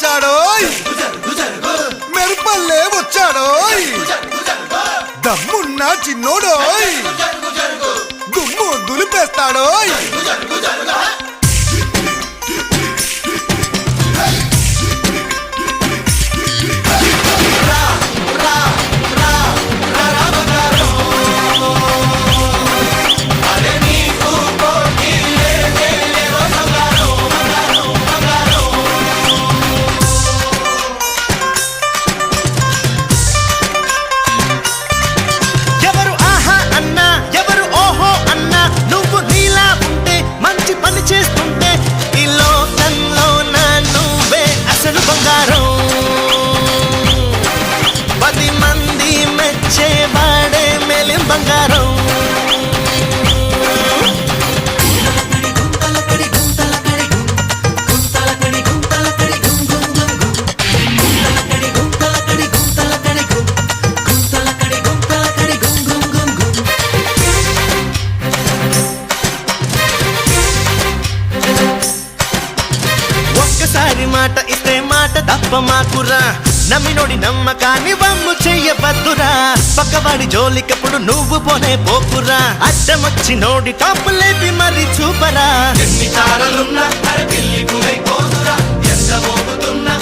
వచ్చాడోయ్ మెరుపల్లే వచ్చాడోయ్ దమ్మున్న చిన్నోడోయ్ దుమ్ము దులిపేస్తాడోయ్ మాట ఇస్తే మాట తప్ప మాకురా నమ్మినోడి నమ్మకాన్ని వమ్ము చెయ్యవద్దురా పక్కవాడి జోలికప్పుడు నువ్వు పోనే పోకురా అడ్డమొచ్చి నోడి టాపు లేపి మరి చూపరా ఎన్ని తారలున్నా అరపిల్లి పోదురా ఎంత మోగుతున్నా